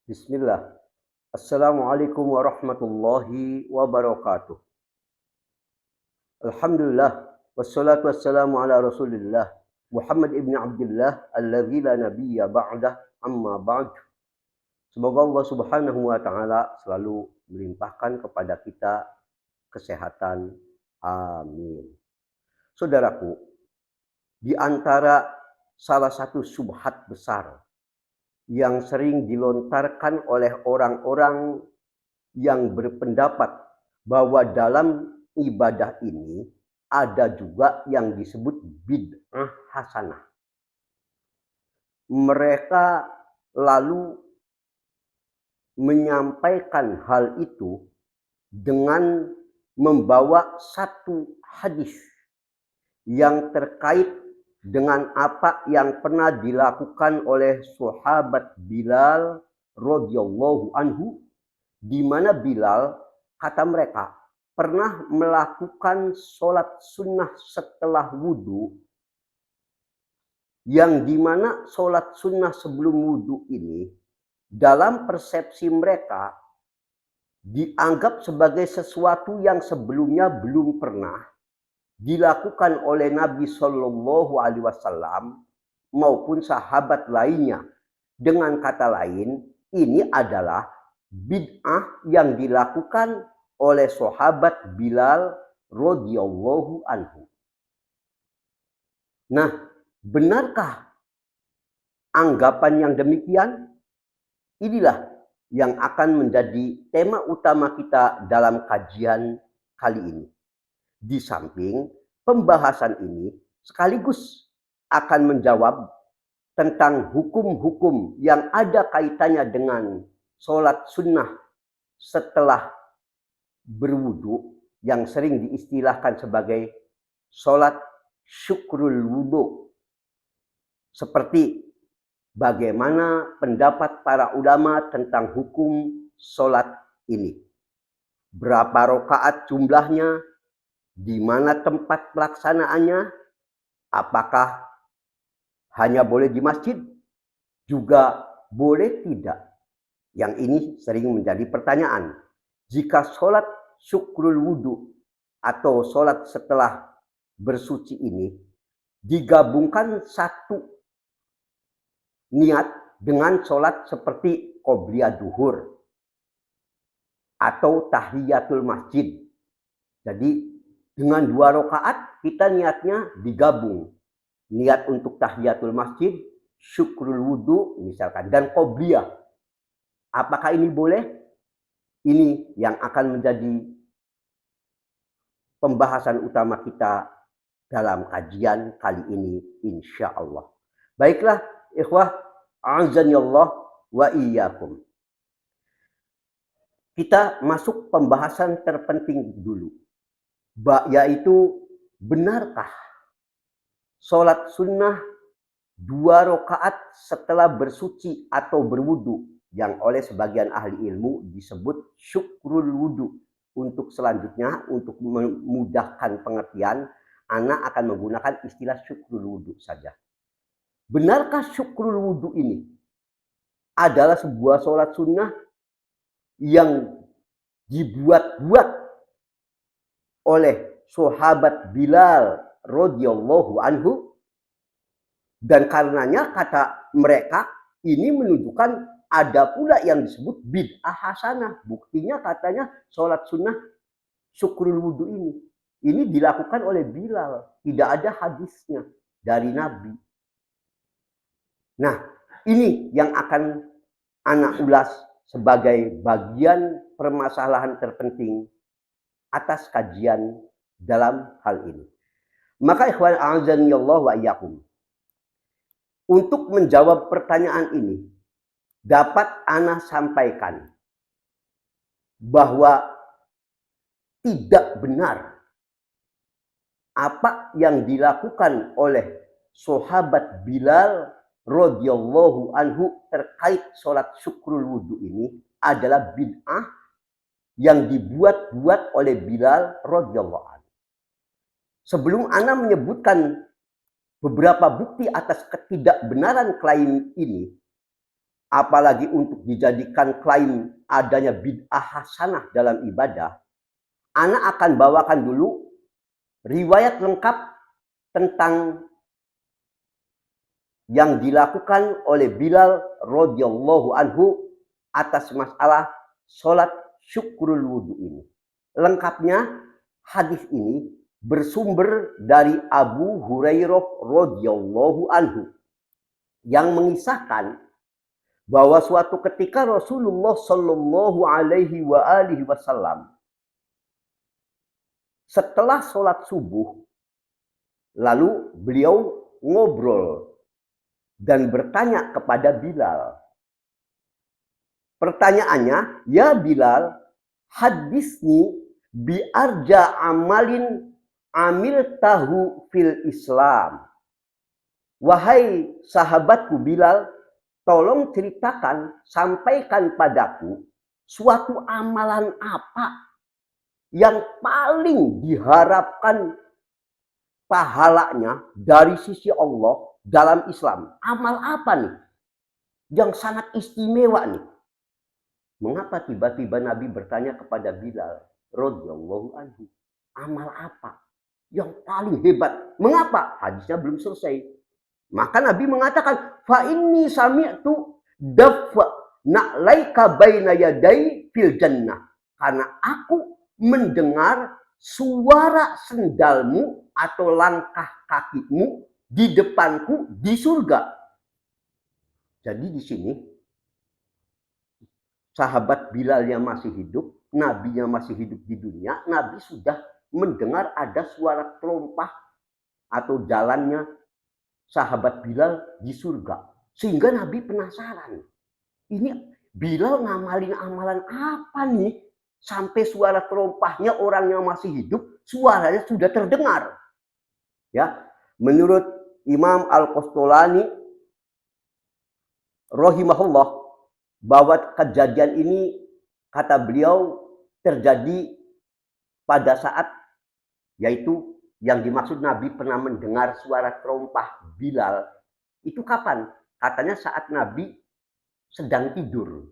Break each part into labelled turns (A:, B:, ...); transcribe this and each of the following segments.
A: Bismillah. Assalamualaikum warahmatullahi wabarakatuh. Alhamdulillah. Wassalatu wassalamu ala rasulillah. Muhammad ibn Abdullah alladzi la nabiyya ba'dah amma ba'd. Semoga Allah subhanahu wa ta'ala selalu melimpahkan kepada kita kesehatan. Amin. Saudaraku, di antara salah satu syubhat besar yang sering dilontarkan oleh orang-orang yang berpendapat bahwa dalam ibadah ini ada juga yang disebut bid'ah hasanah. Mereka lalu menyampaikan hal itu dengan membawa satu hadis yang terkait dengan apa yang pernah dilakukan oleh sahabat Bilal radhiyallahu anhu, di mana Bilal, kata mereka, pernah melakukan sholat sunnah setelah wudhu, yang dimana sholat sunnah sebelum wudhu ini dalam persepsi mereka dianggap sebagai sesuatu yang sebelumnya belum pernah dilakukan oleh Nabi Shallallahu Alaihi Wasallam maupun sahabat lainnya. Dengan kata lain, ini adalah bid'ah yang dilakukan oleh sahabat Bilal radhiyallahu anhu. Nah, benarkah anggapan yang demikian? Inilah yang akan menjadi tema utama kita dalam kajian kali ini. Di samping pembahasan ini sekaligus akan menjawab tentang hukum-hukum yang ada kaitannya dengan sholat sunnah setelah berwudu, yang sering diistilahkan sebagai sholat syukrul wudu. Seperti bagaimana pendapat para ulama tentang hukum sholat ini. Berapa rakaat jumlahnya? Di mana tempat pelaksanaannya? Apakah hanya boleh di masjid? Juga boleh tidak? Yang ini sering menjadi pertanyaan. Jika sholat syukrul wudu atau sholat setelah bersuci ini digabungkan satu niat dengan sholat seperti qobliyah duhur atau tahiyatul masjid. Jadi dengan 2 rakaat kita niatnya digabung. Niat untuk tahiyatul masjid, syukrul wudu misalkan, dan qobliyah. Apakah ini boleh? Ini yang akan menjadi pembahasan utama kita dalam kajian kali ini insya Allah. Baiklah ikhwah, a'azanillah wa iyyakum. Kita masuk pembahasan terpenting dulu, yaitu benarkah sholat sunnah 2 rakaat setelah bersuci atau berwudu, yang oleh sebagian ahli ilmu disebut syukrul wudu. Untuk selanjutnya, untuk memudahkan pengertian, ana akan menggunakan istilah syukrul wudu saja. Benarkah syukrul wudu ini adalah sebuah sholat sunnah yang dibuat-buat oleh sahabat Bilal radhiyallahu anhu, dan karenanya kata mereka ini menunjukkan ada pula yang disebut bid'ah hasanah. Buktinya katanya sholat sunnah syukrul wudu ini dilakukan oleh Bilal, tidak ada hadisnya dari Nabi. Nah, ini yang akan anak ulas sebagai bagian permasalahan terpenting atas kajian dalam hal ini. Maka ikhwan a'azanillah wa iyyakum, untuk menjawab pertanyaan ini dapat ana sampaikan bahwa tidak benar apa yang dilakukan oleh sahabat Bilal radhiyallahu anhu terkait sholat syukrul wudu ini adalah bid'ah yang dibuat-buat oleh Bilal radhiyallahu anhu. Sebelum ana menyebutkan beberapa bukti atas ketidakbenaran klaim ini, apalagi untuk dijadikan klaim adanya bid'ah hasanah dalam ibadah, ana akan bawakan dulu riwayat lengkap tentang yang dilakukan oleh Bilal radhiyallahu anhu atas masalah sholat syukrul wudhu ini. Lengkapnya hadis ini bersumber dari Abu Hurairah radhiyallahu anhu yang mengisahkan bahwa suatu ketika Rasulullah Shallallahu Alaihi Wasallam setelah sholat subuh, lalu beliau ngobrol dan bertanya kepada Bilal. Pertanyaannya, ya Bilal, hadisni biarja amalin amil tahu fil Islam. Wahai sahabatku Bilal, tolong ceritakan, sampaikan padaku suatu amalan apa yang paling diharapkan pahalanya dari sisi Allah dalam Islam. Amal apa nih yang sangat istimewa nih? Mengapa tiba-tiba Nabi bertanya kepada Bilal radhiyallahu anhu, amal apa yang paling hebat? Mengapa? Hadisnya belum selesai. Maka Nabi mengatakan, fa inni sami'tu daf'a na'laika baina yaday fil jannah. Karena aku mendengar suara sendalmu atau langkah kakimu di depanku di surga. Jadi di sini sahabat Bilal yang masih hidup, Nabi yang masih hidup di dunia, Nabi sudah mendengar ada suara terompah atau jalannya sahabat Bilal di surga. Sehingga Nabi penasaran. Ini Bilal ngamalin amalan apa nih? Sampai suara terompahnya orang yang masih hidup, suaranya sudah terdengar. Ya, menurut Imam Al-Qastolani rahimahullah, bahwa kejadian ini kata beliau terjadi pada saat, yaitu yang dimaksud Nabi pernah mendengar suara terompah Bilal itu kapan? Katanya saat Nabi sedang tidur.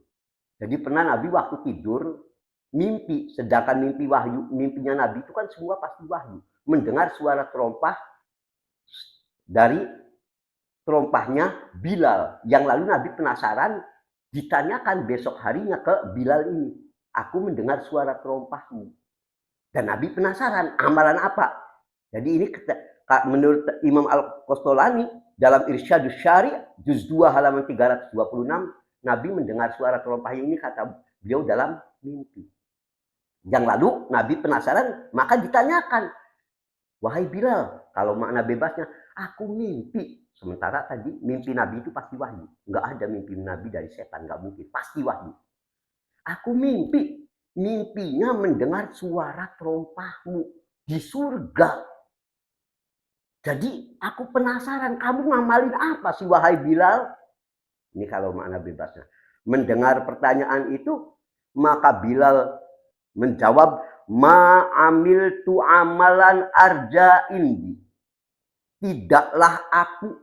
A: Jadi pernah Nabi waktu tidur mimpi, sedangkan mimpinya Nabi itu kan semua pasti wahyu. Mendengar suara terompah dari terompahnya Bilal, yang lalu Nabi penasaran, ditanyakan besok harinya ke Bilal ini, aku mendengar suara terompahmu. Dan Nabi penasaran, amalan apa? Jadi ini menurut Imam Al-Qastolani dalam Irsyadus Syari juz 2 halaman 326, Nabi mendengar suara terompah ini, kata beliau, dalam mimpi. Yang lalu Nabi penasaran, maka ditanyakan, wahai Bilal, kalau makna bebasnya, aku mimpi. Sementara tadi mimpi Nabi itu pasti wahyu. Enggak ada mimpi Nabi dari setan, enggak mungkin. Pasti wahyu. Aku mimpi. Mimpinya mendengar suara terompahmu di surga. Jadi aku penasaran, kamu ngamalin apa sih wahai Bilal? Ini kalau makna bebasnya. Mendengar pertanyaan itu, maka Bilal menjawab, ma amiltu amalan arja indi. Tidaklah aku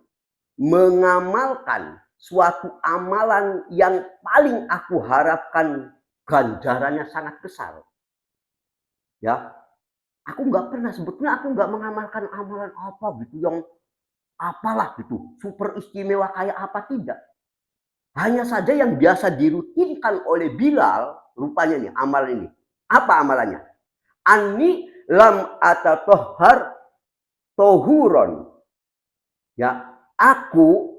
A: mengamalkan suatu amalan yang paling aku harapkan ganjarannya sangat besar. Ya, aku nggak pernah, sebetulnya aku nggak mengamalkan amalan apa gitu yang apalah gitu, super istimewa kayak apa, tidak. Hanya saja yang biasa dirutinkan oleh Bilal, rupanya nih amal ini. Apa amalannya? Ani lam atatohar tohuron. Ya, aku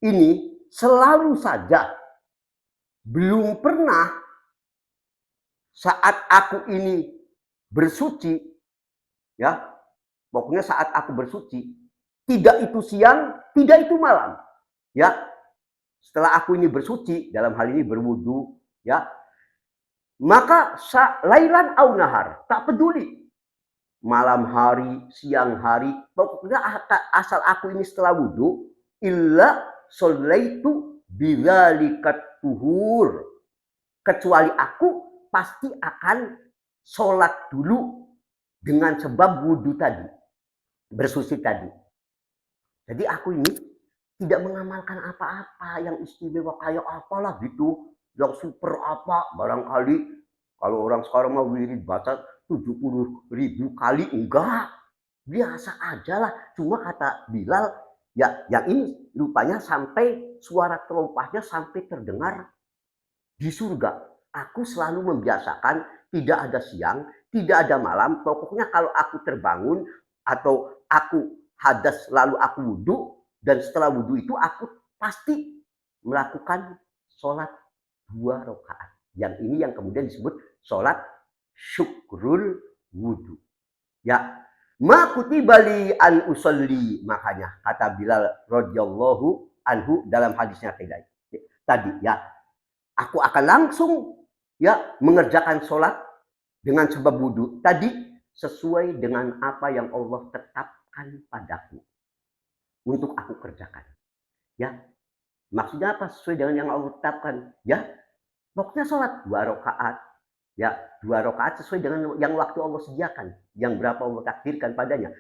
A: ini selalu saja belum pernah saat aku ini bersuci, ya, pokoknya saat aku bersuci, tidak itu siang, tidak itu malam, ya. Setelah aku ini bersuci, dalam hal ini berwudu, ya, maka lailan au nahar, tak peduli malam hari, siang hari, pokoknya asal aku ini setelah wudu, illa sholaitu bidzalikat tuhur, kecuali aku pasti akan sholat dulu dengan sebab wudu tadi, bersuci tadi. Jadi aku ini tidak mengamalkan apa-apa yang istimewa kayak apalah gitu, yang super apa, barangkali kalau orang sekarang mau wirid baca 70.000 kali, enggak, biasa aja lah. Cuma kata Bilal, ya yang ini rupanya sampai suara terompahnya sampai terdengar di surga. Aku selalu membiasakan tidak ada siang, tidak ada malam, pokoknya kalau aku terbangun atau aku hadas lalu aku wudhu, dan setelah wudhu itu aku pasti melakukan sholat 2 rakaat. Yang ini yang kemudian disebut sholat syukrul wudhu. Ya, ma kutiba li an usolli, makanya kata Bilal radhiyallahu anhu dalam hadisnya tadi ya, aku akan langsung ya mengerjakan sholat dengan sebab wudhu tadi sesuai dengan apa yang Allah tetapkan padaku untuk aku kerjakan. Ya, maksudnya apa? Sesuai dengan yang Allah tetapkan. Ya, pokoknya sholat 2 rakaat. Ya, 2 rakaat sesuai dengan yang waktu Allah sediakan, yang berapa Allah takdirkan padanya.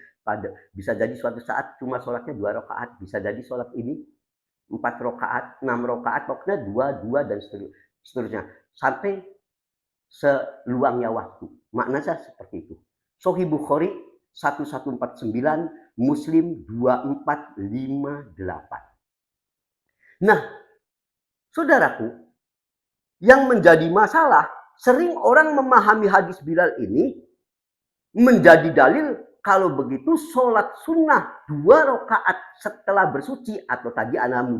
A: Bisa jadi suatu saat cuma sholatnya 2 rakaat, bisa jadi sholat ini 4 rakaat, 6 rakaat, pokoknya 2 dan seterusnya sampai seluangnya waktu. Maknanya seperti itu. Sahih Bukhari 1149, Muslim 2458. Nah, saudaraku, yang menjadi masalah, sering orang memahami hadis Bilal ini menjadi dalil kalau begitu sholat sunnah 2 rakaat setelah bersuci, atau tadi anak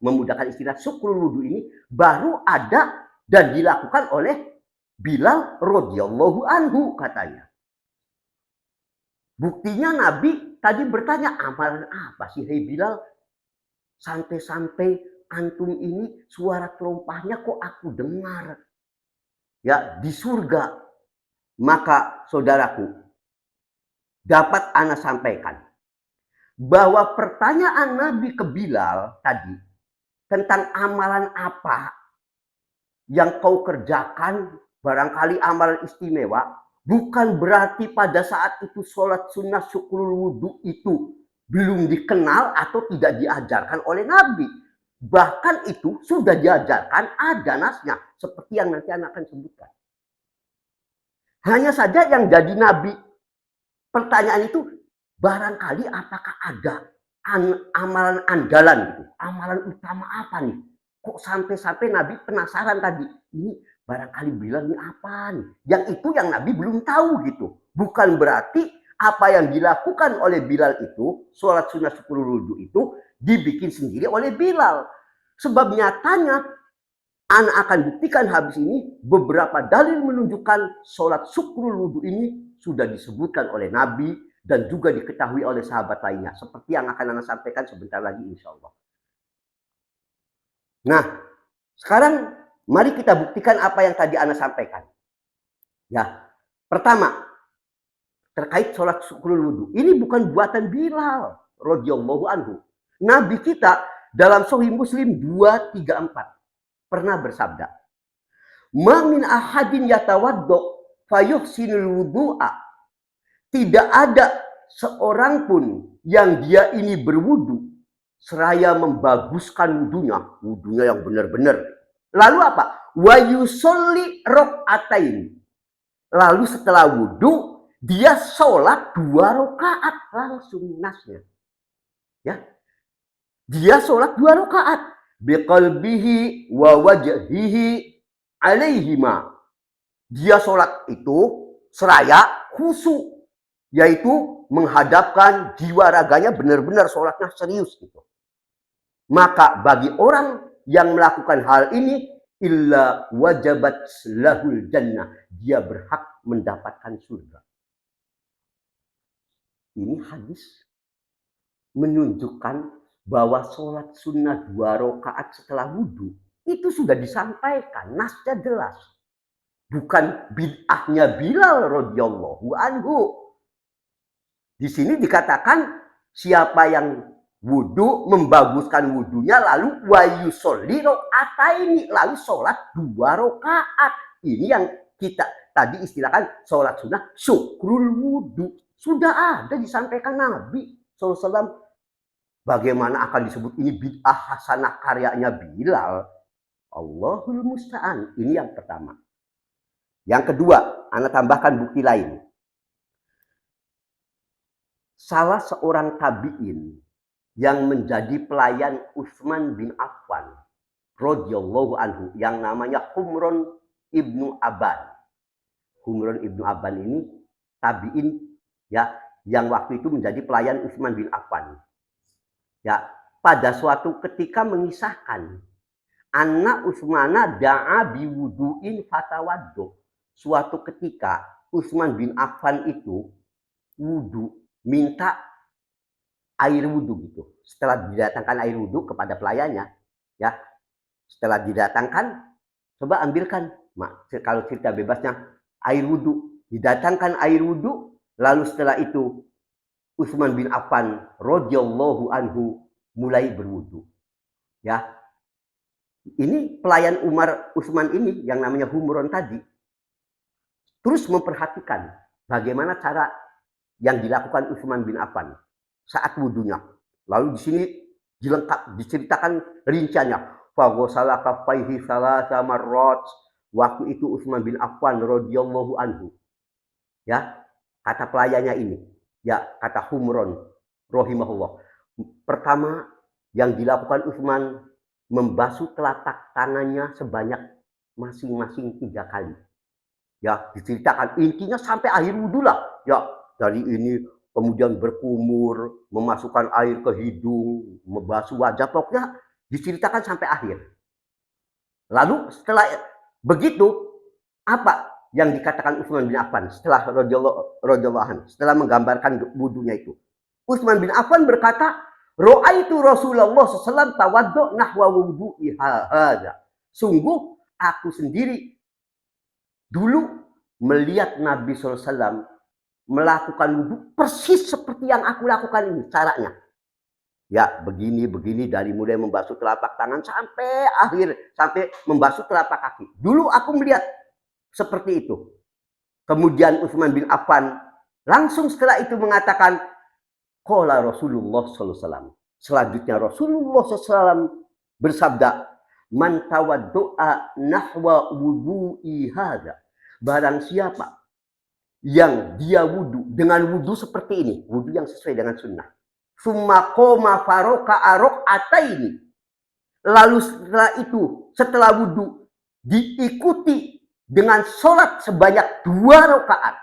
A: memudahkan istilah syukrul wudhu ini baru ada dan dilakukan oleh Bilal radhiyallahu anhu katanya. Buktinya Nabi tadi bertanya, amalan apa sih hei Bilal? Sampai-sampai antum ini suara terompahnya kok aku dengar ya di surga. Maka saudaraku, dapat ana sampaikan bahwa pertanyaan Nabi ke Bilal tadi tentang amalan apa yang kau kerjakan, barangkali amalan istimewa, bukan berarti pada saat itu sholat sunnah syukrul wudhu itu belum dikenal atau tidak diajarkan oleh Nabi. Bahkan itu sudah diajarkan, ada nasnya, seperti yang nanti anak akan sebutkan. Hanya saja yang jadi Nabi, pertanyaan itu barangkali apakah ada amalan andalan gitu, amalan utama apa nih? Kok sampai-sampai Nabi penasaran tadi, ini barangkali Bilal ini apa nih? Yang itu yang Nabi belum tahu gitu. Bukan berarti apa yang dilakukan oleh Bilal itu, sholat sunnah syukrul wudhu itu dibikin sendiri oleh Bilal. Sebab nyatanya Ana akan buktikan habis ini beberapa dalil menunjukkan sholat syukrul wudhu ini sudah disebutkan oleh Nabi dan juga diketahui oleh sahabat lainnya. Seperti yang akan Ana sampaikan sebentar lagi insya Allah. Nah, sekarang mari kita buktikan apa yang tadi Ana sampaikan. Ya, pertama, terkait sholat syukrul wudhu. Ini bukan buatan Bilal radhiyallahu anhu. Nabi kita dalam Sahih Muslim 234. Pernah bersabda, "Ma min ahadin yatawaddo fayuhsinul wudu'a." Tidak ada seorang pun yang dia ini berwudu seraya membaguskan wudunya yang benar-benar. Lalu apa? Wa yusolli rok'atain. Lalu setelah wudu dia sholat 2 rakaat langsung nasnya. Ya, dia sholat 2 rakaat. Biqalbihi wa wajhihi alaihima. Dia sholat itu seraya khusyuk, yaitu menghadapkan jiwa raganya benar-benar sholatnya serius gitu. Maka bagi orang yang melakukan hal ini, illa wajabat lahul jannah, dia berhak mendapatkan surga. Ini hadis menunjukkan bahwa sholat sunnah 2 rakaat setelah wudhu itu sudah disampaikan, nasnya jelas. Bukan bid'ahnya Bilal radhiyallahu anhu. Di sini dikatakan siapa yang wudhu, membaguskan wudhunya, lalu wa yusolli rok'ataini, lalu sholat 2 rakaat. Ini yang kita tadi istilahkan sholat sunnah syukrul wudhu. Sudah ada disampaikan Nabi SAW. Bagaimana akan disebut ini bid'ah hasanah karyanya Bilal? Allahul musta'an. Ini yang pertama. Yang kedua, ana tambahkan bukti lain. Salah seorang tabi'in yang menjadi pelayan Utsman bin Affan radhiyallahu anhu yang namanya Humron ibnu Aban. Humron ibnu Aban ini tabi'in ya yang waktu itu menjadi pelayan Utsman bin Affan. Ya, pada suatu ketika mengisahkan anak Utsmana da'a biwudu'in fatawaddo. Suatu ketika Utsman bin Affan itu wudu, minta air wudu gitu. Setelah didatangkan air wudu kepada pelayannya, ya. Setelah didatangkan, coba ambilkan. Kalau cerita bebasnya air wudu, didatangkan air wudu, lalu setelah itu Utsman bin Affan radhiyallahu anhu mulai berwudu. Ya. Ini pelayan Umar Utsman ini yang namanya Humron tadi terus memperhatikan bagaimana cara yang dilakukan Utsman bin Affan saat wudunya. Lalu di sini diceritakan rinciannya. Fa ghasala kaffaihi salasa marrat. Waktu itu Utsman bin Affan radhiyallahu anhu. Ya, kata pelayannya ini. Ya, kata Humron rahimahullah. Pertama yang dilakukan Utsman membasuh telapak tangannya sebanyak masing-masing 3 kali. Ya, diceritakan intinya sampai akhir wudhu lah. Ya, dari ini kemudian berkumur, memasukkan air ke hidung, membasuh wajah, pokoknya diceritakan sampai akhir. Lalu setelah begitu, apa yang dikatakan Utsman bin Affan setelah radhiyallahu setelah menggambarkan wudhunya itu? Utsman bin Affan berkata, "Ra'aitu Rasulullah SAW tawaddu nahwa wudu'i hadza." Sungguh aku sendiri dulu melihat Nabi SAW melakukan wudhu persis seperti yang aku lakukan ini caranya. Ya, begini dari mulai membasuh telapak tangan sampai akhir, sampai membasuh telapak kaki. Dulu aku melihat seperti itu. Kemudian Utsman bin Affan langsung setelah itu mengatakan, qala Rasulullah SAW. Selanjutnya Rasulullah SAW bersabda, man tawaddu'a nahwa wudu'i hadza. Barang siapa yang dia wudu dengan wudu seperti ini, wudu yang sesuai dengan sunnah. Summa qoma faroka arok'ataini. Lalu setelah itu, setelah wudu, diikuti dengan sholat sebanyak 2 rakaat.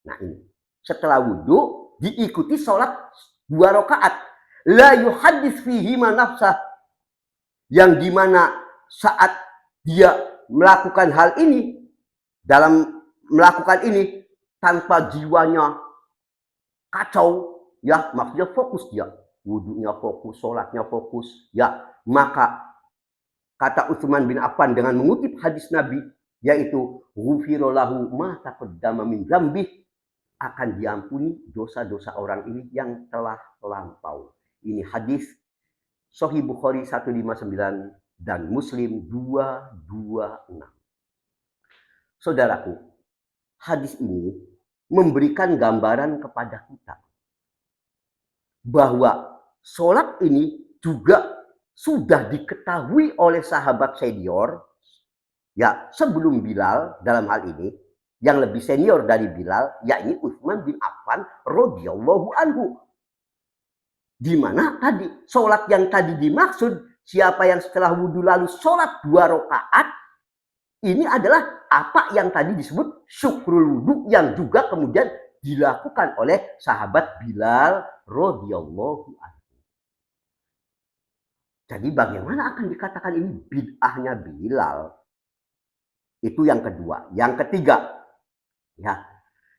A: Nah ini, setelah wudu, diikuti sholat 2 rakaat. La yuhadis fihi nafsah. Yang dimana saat dia melakukan hal ini, dalam melakukan ini tanpa jiwanya kacau, ya maksudnya fokus dia, wudunya fokus, sholatnya fokus, ya maka kata Utsman bin Affan dengan mengutip hadis Nabi, yaitu ghufira lahu ma taqaddama min dzambih, akan diampuni dosa-dosa orang ini yang telah lampau. Ini hadis Sahih Bukhari 159 dan Muslim 226. Saudaraku, hadis ini memberikan gambaran kepada kita bahwa sholat ini juga sudah diketahui oleh sahabat senior, ya sebelum Bilal dalam hal ini, yang lebih senior dari Bilal, yakni Utsman bin Affan radhiyallahu anhu. Di mana tadi sholat yang tadi dimaksud, siapa yang setelah wudhu lalu sholat 2 rakaat, ini adalah apa yang tadi disebut syukrul wudhu yang juga kemudian dilakukan oleh sahabat Bilal radhiyallahu anhu. Jadi bagaimana akan dikatakan ini bid'ahnya Bilal? Itu yang kedua. Yang ketiga, ya,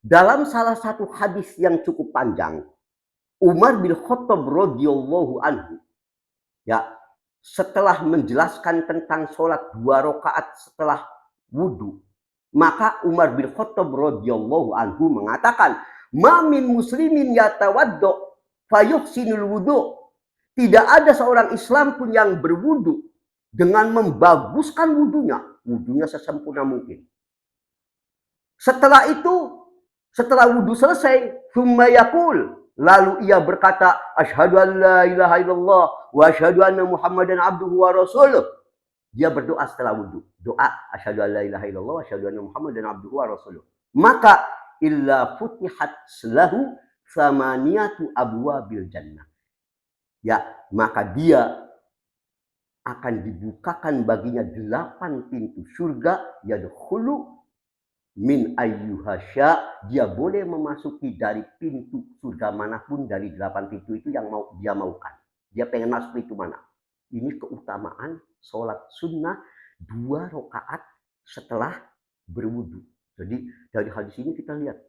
A: dalam salah satu hadis yang cukup panjang, Umar bin Khattab radhiyallahu anhu, ya, setelah menjelaskan tentang sholat 2 rakaat setelah wudhu, maka Umar bin Khattab radhiyallahu anhu mengatakan, "Ma min muslimin yatawaddo fayuhsinul wudu." Tidak ada seorang Islam pun yang berwudu dengan membaguskan wudunya sesempurna mungkin. Setelah itu, setelah wudu selesai, summa yaqul, lalu ia berkata, asyhadu an la ilaha illallah wa asyhadu anna Muhammadan abduhu wa rasuluh. Dia berdoa setelah wudhu. Doa asyhadu an la ilaha illallah wa asyhadu anna Muhammadan abduhu wa rasuluh. Maka illa futihat lahu samaniyatu abwabil jannah. Ya, maka dia akan dibukakan baginya 8 pintu surga, yadkhulu min ayyuhasya, dia boleh memasuki dari pintu surga manapun dari 8 pintu itu yang mau dia maukan. Dia pengen masuk pintu mana. Ini keutamaan sholat sunnah 2 rakaat setelah berwudu. Jadi dari hadis ini kita lihat,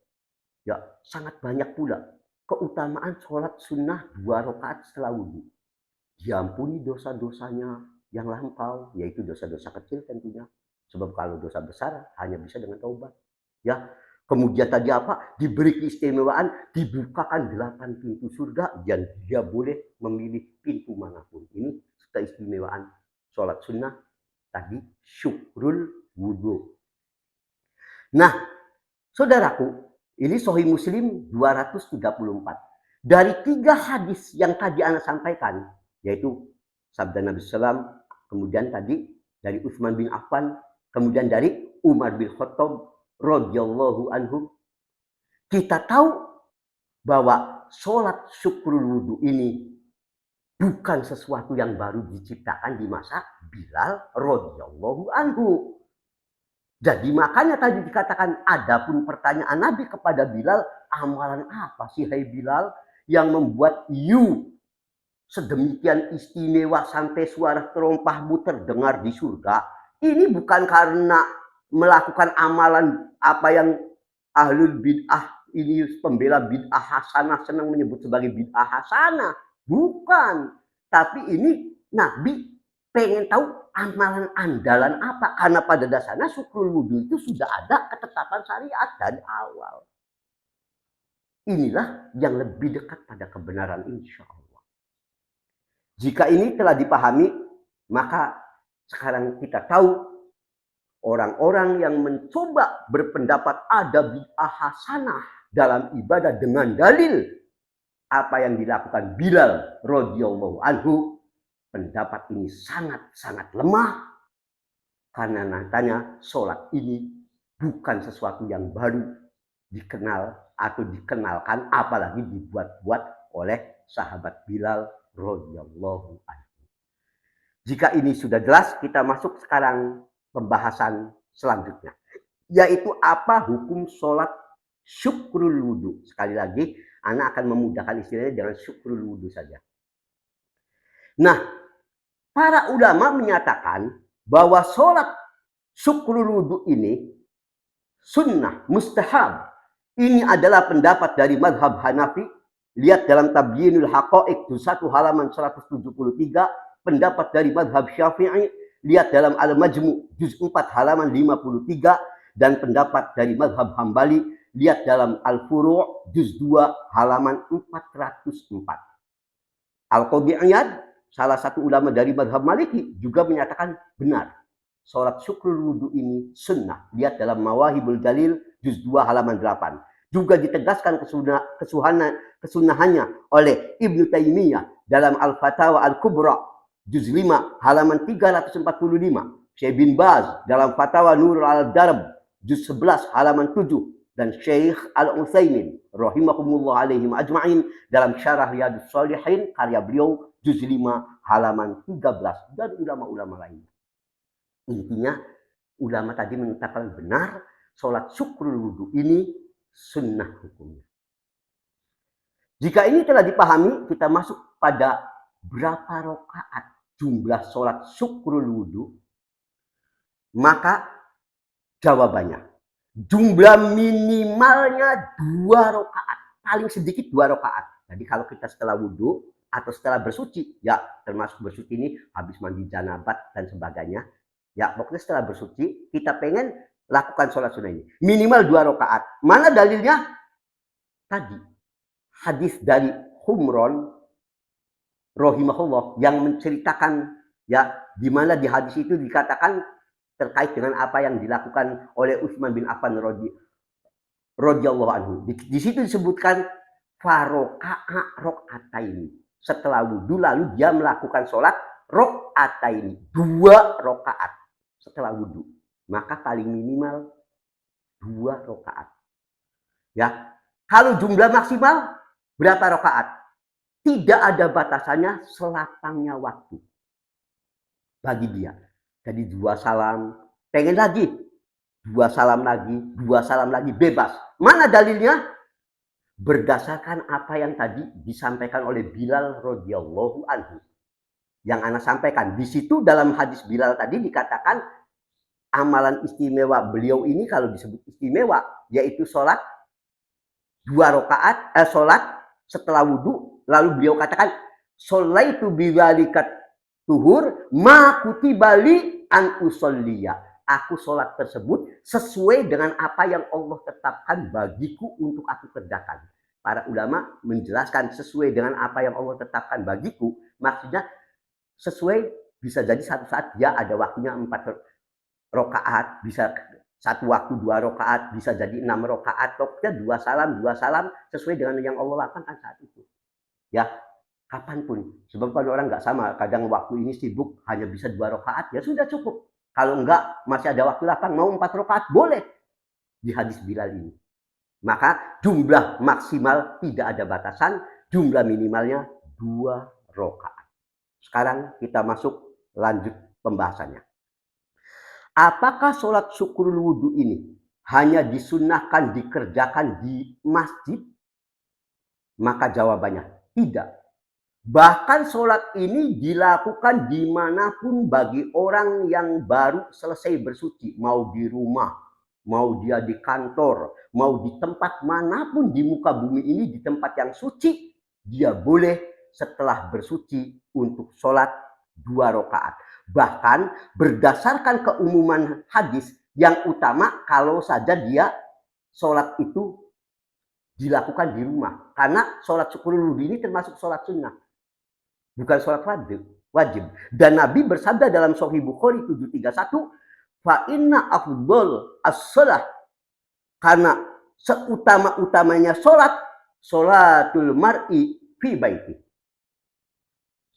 A: ya sangat banyak pula keutamaan sholat sunnah 2 rakaat setelah wudu. Diampuni dosa-dosanya yang lampau, yaitu dosa-dosa kecil tentunya. Sebab kalau dosa besar hanya bisa dengan taubat. Ya, kemudian tadi apa? Diberi keistimewaan, dibukakan 8 pintu surga dan dia boleh memilih pintu manapun. Ini keistimewaan sholat sunnah tadi syukrul wudhu. Nah, saudaraku, ini Sahih Muslim 234. Dari 3 hadis yang tadi Anda sampaikan, yaitu sabda Nabi SAW, kemudian tadi dari Utsman bin Affan, kemudian dari Umar bin Khattab radhiyallahu anhum, kita tahu bahwa sholat syukrul wudhu ini bukan sesuatu yang baru diciptakan di masa Bilal radhiyallahu anhu. Jadi makanya tadi dikatakan, adapun pertanyaan Nabi kepada Bilal, amalan apa sih hai Bilal yang membuat you sedemikian istimewa sampai suara terompahmu terdengar di surga? Ini bukan karena melakukan amalan apa yang ahlul bid'ah ini, pembela bid'ah hasanah senang menyebut sebagai bid'ah hasanah. Bukan. Tapi ini Nabi pengen tahu amalan andalan apa. Karena pada dasarnya syukrul wudhu itu sudah ada ketetapan syariat dari awal. Inilah yang lebih dekat pada kebenaran insya Allah. Jika ini telah dipahami, maka sekarang kita tahu orang-orang yang mencoba berpendapat ada bid'ah hasanah dalam ibadah dengan dalil apa yang dilakukan Bilal radhiyallahu anhu, pendapat ini sangat-sangat lemah. Karena nyatanya sholat ini bukan sesuatu yang baru dikenal atau dikenalkan, apalagi dibuat-buat oleh sahabat Bilal radhiyallahu anhu. Jika ini sudah jelas, kita masuk sekarang pembahasan selanjutnya, yaitu apa hukum sholat syukrul wudhu. Sekali lagi, Ana akan memudahkan istilahnya dengan syukrul wudhu saja. Nah, para ulama menyatakan bahwa sholat syukrul wudhu ini sunnah, mustahab. Ini adalah pendapat dari mazhab Hanafi. Lihat dalam Tabyinul Haqa'iq 1 halaman 173. Pendapat dari mazhab Syafi'i. Lihat dalam Al-Majmu' juz 4 halaman 53. Dan pendapat dari mazhab Hambali. Lihat dalam Al-Furu' juz 2 halaman 404. Al-Qadhi Iyad, salah satu ulama dari mazhab Maliki, juga menyatakan benar. Sholat syukrul wudhu ini sunnah. Lihat dalam Mawahibul Jalil juz 2 halaman 8. Juga ditegaskan kesunahannya oleh Ibnu Taimiyah dalam Al-Fatawa Al-Kubra juz 5 halaman 345. Syekh bin Baz dalam Fatawa Nurul Al-Darb juz 11 halaman 7. Dan Syekh Al-Utsaimin rahimahumullah alaihim ajma'in dalam Syarah Riyadhus Shalihin karya beliau juz 5 halaman 13, dan ulama-ulama lainnya. Intinya ulama tadi menyatakan benar sholat syukrul wudhu ini sunnah hukumnya. Jika ini telah dipahami, kita masuk pada berapa rakaat jumlah sholat syukrul wudhu. Maka jawabannya, jumlah minimalnya 2 rakaat, paling sedikit 2 rakaat. Jadi kalau kita setelah wudhu atau setelah bersuci, ya termasuk bersuci ini habis mandi janabat dan sebagainya, ya pokoknya setelah bersuci kita pengen lakukan sholat sunnah ini minimal 2 rakaat. Mana dalilnya? Tadi hadis dari Humron rahimahullah yang menceritakan, ya di mana di hadis itu dikatakan terkait dengan apa yang dilakukan oleh Utsman bin Affan radhiyallahu anhu. Di situ disebutkan Faroka'a rokataini. Setelah wudhu lalu dia melakukan sholat rokataini. 2 rokaat setelah wudhu. Maka paling minimal 2 rokaat. Ya, kalau jumlah maksimal berapa rokaat? Tidak ada batasannya selapangnya waktu bagi dia. Jadi 2 salam, pengen lagi 2 salam lagi, 2 salam lagi, bebas. Mana dalilnya? Berdasarkan apa yang tadi disampaikan oleh Bilal radhiyallahu anhu. Yang ana sampaikan di situ dalam hadis Bilal tadi dikatakan amalan istimewa beliau ini kalau disebut istimewa yaitu sholat 2 rakaat, sholat setelah wudhu lalu beliau katakan sholaitu bidzalikat tuhur ma kutibali an usolliya. Aku sholat tersebut sesuai dengan apa yang Allah tetapkan bagiku untuk aku kerjakan. Para ulama menjelaskan sesuai dengan apa yang Allah tetapkan bagiku, maksudnya sesuai bisa jadi satu saat dia ada waktunya 4 rakaat, bisa satu waktu 2 rakaat, bisa jadi 6 rakaat, pokoknya 2 salam sesuai dengan yang Allah lakukan saat itu. Ya, kapanpun. Sebab kalau orang nggak sama, kadang waktu ini sibuk hanya bisa 2 rakaat, ya sudah cukup. Kalau enggak, masih ada waktu lapang, mau 4 rakaat, boleh. Di hadis Bilal ini. Maka jumlah maksimal tidak ada batasan, jumlah minimalnya 2 rakaat. Sekarang kita masuk lanjut pembahasannya. Apakah sholat syukurul wudhu ini hanya disunnahkan dikerjakan di masjid? Maka jawabannya tidak. Bahkan sholat ini dilakukan dimanapun bagi orang yang baru selesai bersuci. Mau di rumah, mau dia di kantor, mau di tempat manapun di muka bumi ini, di tempat yang suci, dia boleh setelah bersuci untuk sholat 2 rakaat. Bahkan berdasarkan keumuman hadis yang utama kalau saja dia sholat itu dilakukan di rumah. Karena sholat syukurul wudhu ini termasuk sholat sunnah. Bukan sholat wajib. Dan Nabi bersabda dalam Sahih Bukhari 731, fa inna afdol as-shalah, karena seutama-utamanya sholatul mar'i fi baiti.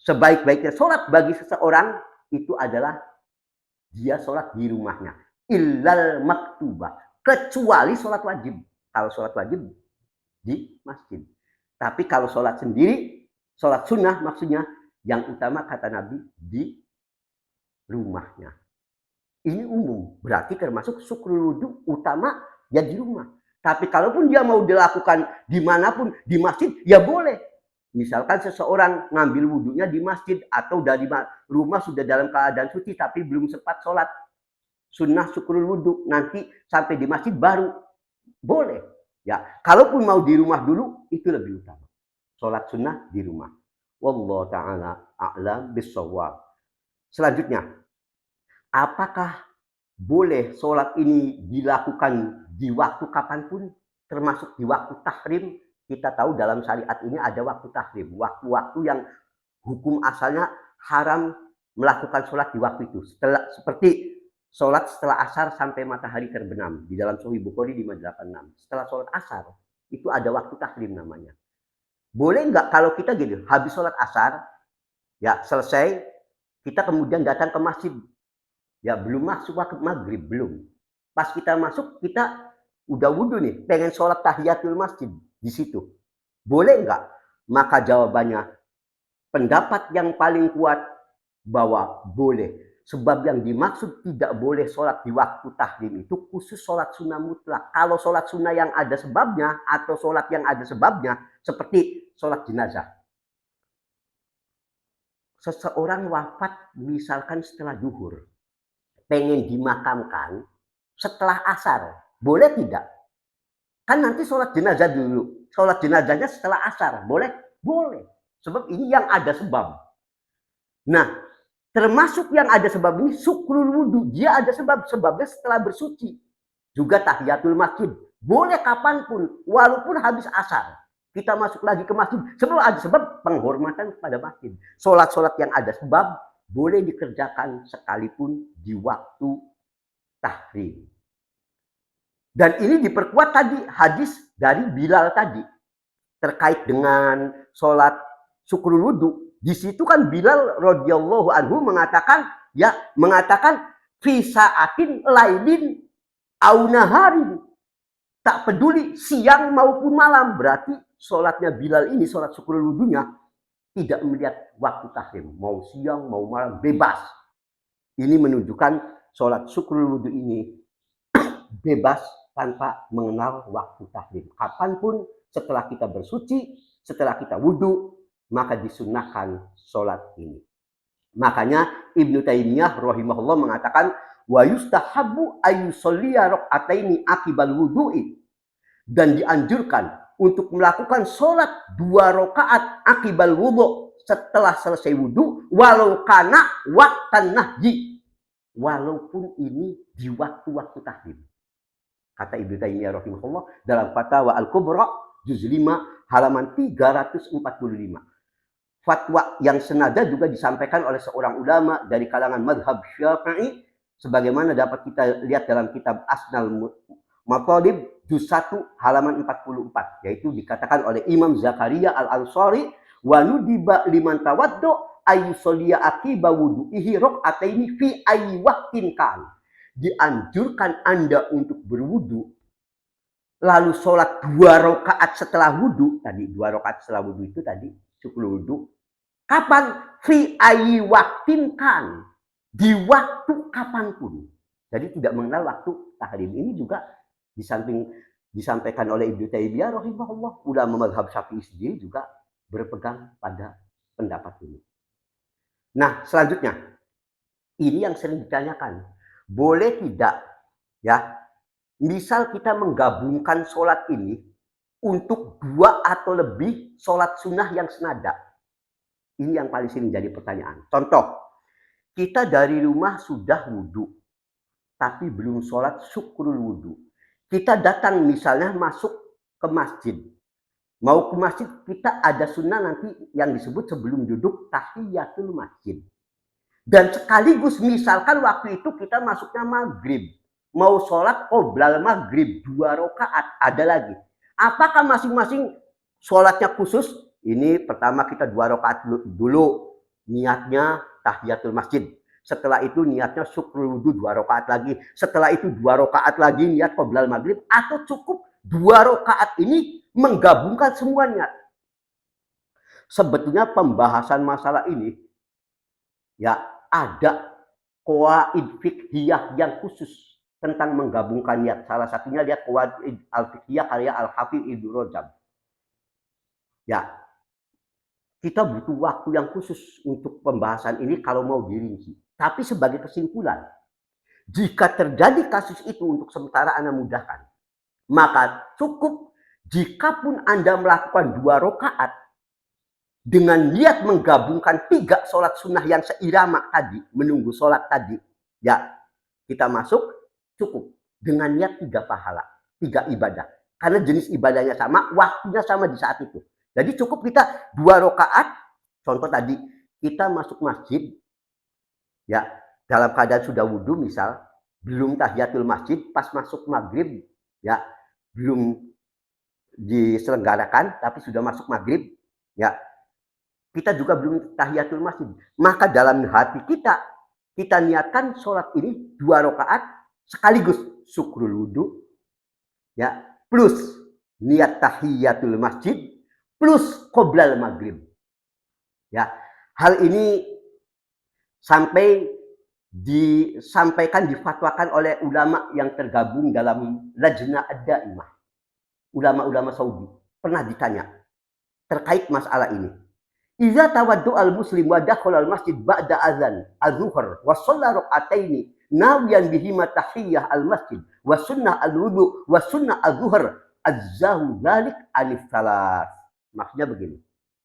A: Sebaik-baiknya sholat bagi seseorang itu adalah dia sholat di rumahnya. Illal maktubah, kecuali sholat wajib. Kalau sholat wajib di masjid. Tapi kalau sholat sendiri, sholat sunnah maksudnya, yang utama kata Nabi di rumahnya. Ini umum, berarti termasuk syukrul wudhu utama ya di rumah. Tapi kalaupun dia mau dilakukan dimanapun, di masjid, ya boleh. Misalkan seseorang ngambil wudhunya di masjid atau dari rumah sudah dalam keadaan suci tapi belum sempat sholat sunnah syukrul wudhu, nanti sampai di masjid baru boleh. Ya, kalaupun mau di rumah dulu itu lebih utama. Sholat sunnah di rumah. Wallahu ta'ala a'lam bissawab. Selanjutnya, apakah boleh sholat ini dilakukan di waktu kapanpun, termasuk di waktu tahrim? Kita tahu dalam syariat ini ada waktu tahrim, waktu-waktu yang hukum asalnya haram melakukan sholat di waktu itu. Seperti sholat setelah asar sampai matahari terbenam. Di dalam Sahih Bukhari 586. Setelah sholat asar, itu ada waktu tahrim namanya. Boleh nggak kalau kita gini, habis sholat asar, ya selesai, kita kemudian datang ke masjid. Ya belum masuk waktu maghrib, belum. Pas kita masuk, kita udah wudhu nih, pengen sholat tahiyatul masjid di situ. Boleh nggak? Maka jawabannya, pendapat yang paling kuat bahwa boleh. Sebab yang dimaksud tidak boleh sholat di waktu tahrim itu khusus sholat sunnah mutlak. Kalau sholat sunnah yang ada sebabnya atau sholat yang ada sebabnya seperti sholat jenazah. Seseorang wafat misalkan setelah zuhur, pengen dimakamkan setelah asar, boleh tidak? Kan nanti sholat jenazah dulu. Sholat jenazahnya setelah asar, boleh? Boleh. Sebab ini yang ada sebab. Nah, termasuk yang ada sebab ini syukrul wudhu. Dia ada sebabnya setelah bersuci. Juga tahiyatul masjid. Boleh kapanpun, walaupun habis asar. Kita masuk lagi ke masjid. Sebab ada sebab penghormatan kepada masjid. Sholat-sholat yang ada sebab boleh dikerjakan sekalipun di waktu tahrim. Dan ini diperkuat tadi hadis dari Bilal tadi. terkait dengan sholat syukrul wudu, di situ kan Bilal radhiyallahu anhu mengatakan fi sa'atin lailin au naharin, tak peduli siang maupun malam. Berarti sholatnya Bilal ini, sholat syukrul wudunya, tidak melihat waktu tahrim, mau siang mau malam bebas. Ini menunjukkan sholat syukrul wudu ini bebas tanpa mengenal waktu tahrim. Kapanpun setelah kita bersuci, setelah kita wudu, maka disunahkan sholat ini. Makanya Ibnu Taimiyah rahimahullah mengatakan wa yustahabbu ayyusolliya rakaataini akibal wudu'i, dan dianjurkan untuk melakukan sholat 2 rakaat akibal wudu, setelah selesai wudu, walau kana waqtan nahyi, walaupun ini di waktu-waktu tahrim. Kata Ibnu Taimiyah rahimahullah dalam Fatwa Al-Kubra juz 5 halaman 345. Fatwa yang senada juga disampaikan oleh seorang ulama dari kalangan mazhab Syafi'i, sebagaimana dapat kita lihat dalam kitab Asnal Matalib juz 1 halaman 44, yaitu dikatakan oleh Imam Zakaria Al-Ansari, wa nudiba liman tawaddu ayyusolliya akiba wudu'ihi rakaataini fi ayyi waqtin kan. Dianjurkan Anda untuk berwudu lalu sholat 2 rakaat setelah wudu. Tadi 2 rakaat setelah wudu itu tadi syukrul wudu. Kapan? Fi ayyi waqtin kan, di waktu kapanpun. Jadi tidak mengenal waktu tahrim. Ini juga disampaikan oleh Ibnu Taimiyah rahimahullah. Ulama mazhab Syafi'i sendiri juga berpegang pada pendapat ini. Nah, selanjutnya ini yang sering ditanyakan, boleh tidak ya, misal kita menggabungkan sholat ini untuk 2 atau lebih sholat sunnah yang senada. Ini yang paling sering jadi pertanyaan. Contoh, kita dari rumah sudah wudhu, tapi belum sholat syukrul wudhu. Kita datang misalnya masuk ke masjid. Mau ke masjid, kita ada sunnah nanti yang disebut sebelum duduk tahiyatul masjid. Dan sekaligus misalkan waktu itu kita masuknya maghrib. Mau sholat qoblal maghrib 2 rakaat, ada lagi. Apakah masing-masing sholatnya khusus? Ini pertama kita 2 rakaat dulu, niatnya tahiyatul masjid. Setelah itu niatnya syukrul wudu 2 rakaat lagi. Setelah itu 2 rakaat lagi niat qoblal maghrib. Atau cukup 2 rakaat ini menggabungkan semua niat. Sebetulnya pembahasan masalah ini ya ada qawaid fiqhiyah yang khusus tentang menggabungkan niat. Salah satunya lihat qawaid al-fiqhiyah karya Al-Hafidz Ibnu Rajab. Ya, kita butuh waktu yang khusus untuk pembahasan ini kalau mau dirinci. Tapi sebagai kesimpulan, jika terjadi kasus itu untuk sementara Anda mudahkan, maka cukup jikapun Anda melakukan 2 rakaat dengan niat menggabungkan 3 sholat sunnah yang seirama tadi, menunggu sholat tadi, ya kita masuk cukup dengan niat 3 pahala, 3 ibadah. Karena jenis ibadahnya sama, waktunya sama di saat itu. Jadi cukup kita 2 rakaat, contoh tadi kita masuk masjid, ya dalam keadaan sudah wudhu misal, belum tahiyatul masjid, pas masuk maghrib, ya belum diselenggarakan, tapi sudah masuk maghrib, ya kita juga belum tahiyatul masjid. Maka dalam hati kita niatkan sholat ini 2 rakaat sekaligus syukrul wudu, ya plus niat tahiyatul masjid, plus qoblal maghrib. Ya, hal ini disampaikan, difatwakan oleh ulama yang tergabung dalam Lajnah Ad-Daimah. Ulama-ulama Saudi pernah ditanya terkait masalah ini. Idza tawaddu al-muslim wa dakhala al-masjid ba'da azan az-zuhr wa shalla rak'ataini nawiyan bihima tahiyyah al-masjid wa sunnah al-wudu wa sunnah az-zuhr azzahu dzalik alif salat. Maksudnya begini,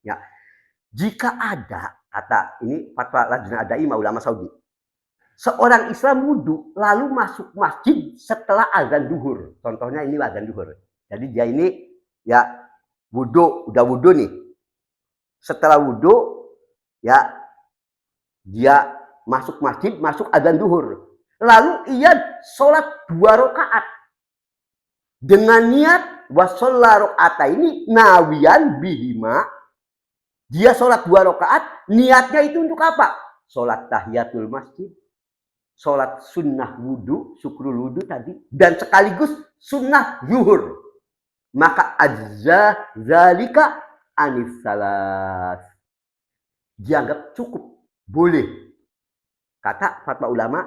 A: ya. Jika ada, kata ini fatwa Lajnah Ad-Daimah ulama Saudi, seorang Islam wudhu lalu masuk masjid setelah azan duhur. Contohnya ini azan duhur. Jadi dia ini ya wudhu, udah wudhu nih. Setelah wudhu, ya dia masuk masjid, masuk azan duhur. Lalu ia sholat 2 rakaat dengan niat wasalla rakaataini nawiyan bihima. Dia sholat 2 rakaat, niatnya itu untuk apa? Sholat tahiyatul masjid, sholat sunnah wudhu, syukrul wudhu tadi, dan sekaligus sunnah zuhur. Maka ajza zalika anis salat. Dianggap cukup, boleh. Kata fatwa ulama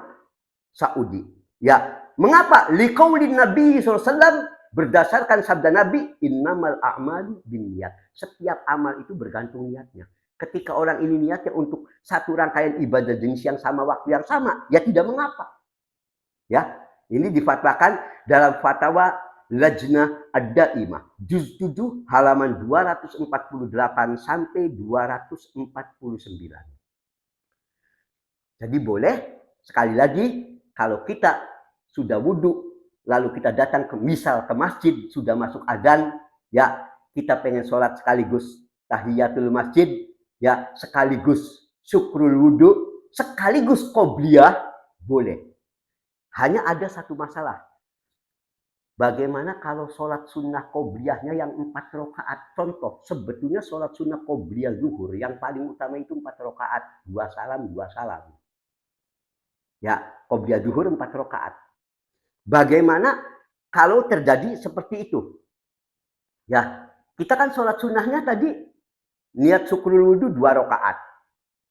A: Saudi. Ya, mengapa? Liqaulin Nabi SAW, berdasarkan sabda Nabi, innamal a'malu binniyat. Setiap amal itu bergantung niatnya. Ketika orang ini niatnya untuk satu rangkaian ibadah jenis yang sama, waktu yang sama, ya tidak mengapa. Ya, ini difatwakan dalam fatwa Lajnah Ad-Daimah, juz 7 halaman 248 sampai 249. Jadi boleh, sekali lagi, kalau kita sudah wudhu, lalu kita datang misal ke masjid, sudah masuk adzan, ya kita pengen sholat sekaligus tahiyatul masjid, ya sekaligus syukrul wudhu, sekaligus qobliyah, boleh. Hanya ada satu masalah. Bagaimana kalau sholat sunnah qobliyahnya yang 4 rakaat? Contoh, sebetulnya sholat sunnah qobliyah zuhur yang paling utama itu 4 rakaat, 2 salam, 2 salam. Ya, qobliyah zuhur 4 rakaat. Bagaimana kalau terjadi seperti itu? Ya, kita kan sholat sunnahnya tadi niat syukrul wudhu 2 rakaat.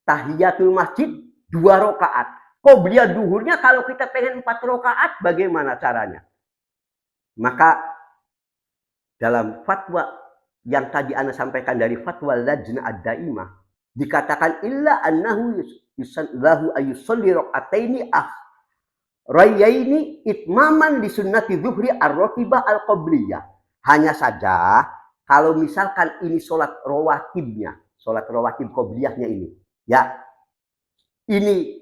A: Tahiyatul masjid 2 rakaat. Qobliyah zuhurnya kalau kita pengen 4 rakaat, bagaimana caranya? Maka dalam fatwa yang tadi Anda sampaikan dari fatwa Lajnah Ad-Daimah, dikatakan illa annahu yusallahu ayusalli rakaataini rayaini itmaman di sunnati zuhri ar-ratibah al-qabliyah. Hanya saja kalau misalkan ini sholat rawatibnya, sholat rawatib qabliyahnya ini, ya ini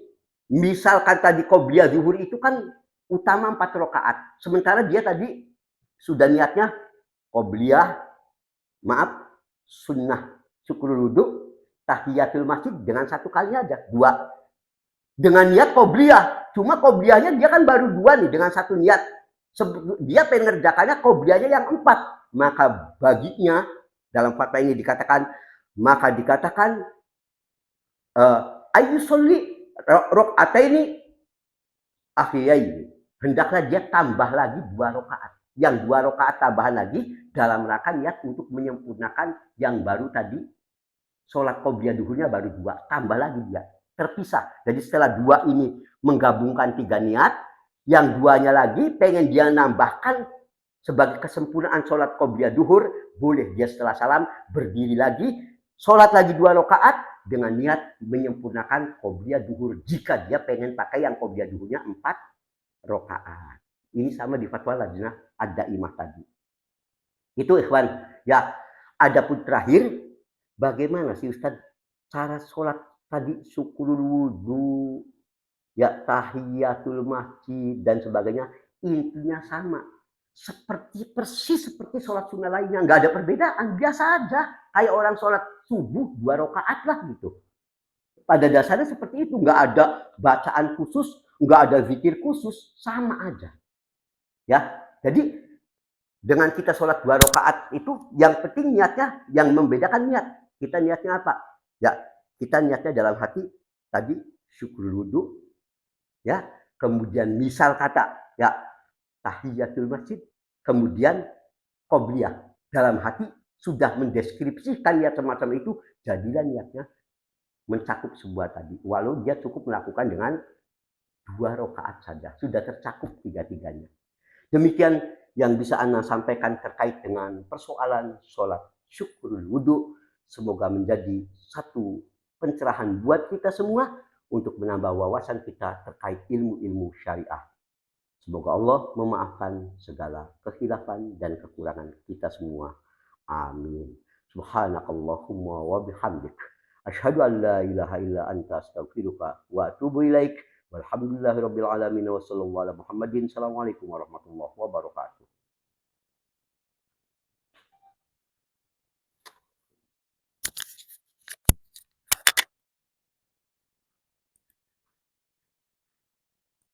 A: misalkan tadi qabliyah zuhur itu kan utama 4 rakaat, sementara dia tadi sudah niatnya qobliyah, maaf, sunnah syukrul wudhu, tahiyatul masjid dengan 1 kali aja, 2. Dengan niat qobliyah, cuma qobliyahnya dia kan baru 2 nih dengan 1 niat. Dia pengen ngerjakannya qobliyahnya yang 4. Maka baginya dalam fatwa ini dikatakan, maka dikatakan ayyusolli rakaataini akhiyaini. Hendaklah dia tambah lagi 2 rakaat. Yang 2 rakaat tambahan lagi dalam rangka niat untuk menyempurnakan yang baru tadi. Sholat qobliyah zuhurnya baru 2, tambah lagi dia. Terpisah. Jadi setelah 2 ini menggabungkan 3 niat, yang 2-nya lagi pengen dia nambahkan sebagai kesempurnaan sholat qobliyah zuhur, boleh dia setelah salam berdiri lagi, sholat lagi 2 rakaat dengan niat menyempurnakan qobliyah zuhur jika dia pengen pakai yang qobliyah zuhurnya 4 rakaat. Ini sama di fatwa Lajnah Ad-Daimah tadi. Itu ikhwan. Ya, adapun terakhir, bagaimana sih Ustaz cara sholat tadi syukrul wudhu, ya tahiyatul masjid dan sebagainya, intinya sama. Persis seperti sholat sunnah lainnya, nggak ada perbedaan, biasa aja. Kayak orang sholat subuh 2 rakaat lah gitu. Pada dasarnya seperti itu, nggak ada bacaan khusus, nggak ada zikir khusus, sama aja. Ya, jadi dengan kita sholat 2 rakaat itu, yang penting niatnya, yang membedakan niat. Kita niatnya apa? Ya, kita niatnya dalam hati tadi syukrul wudhu, ya, kemudian misal kata, ya tahiyatul masjid, kemudian qobliyah. Dalam hati sudah mendeskripsikan niat semacam itu, jadilah niatnya mencakup sebuah tadi. Walau dia cukup melakukan dengan 2 rakaat saja, sudah tercakup 3-tiganya. Demikian yang bisa Anda sampaikan terkait dengan persoalan sholat syukrul wudhu. Semoga menjadi satu pencerahan buat kita semua untuk menambah wawasan kita terkait ilmu-ilmu syariah. Semoga Allah memaafkan segala kekhilafan dan kekurangan kita semua. Amin. Subhanakallahumma wa bihamdik. Asyhadu an la ilaha illa anta astaghfiruka wa atubu ilaik. Walhamdulillahirabbil alamin wa sallallahu ala Muhammadin. Assalamualaikum warahmatullahi wabarakatuh.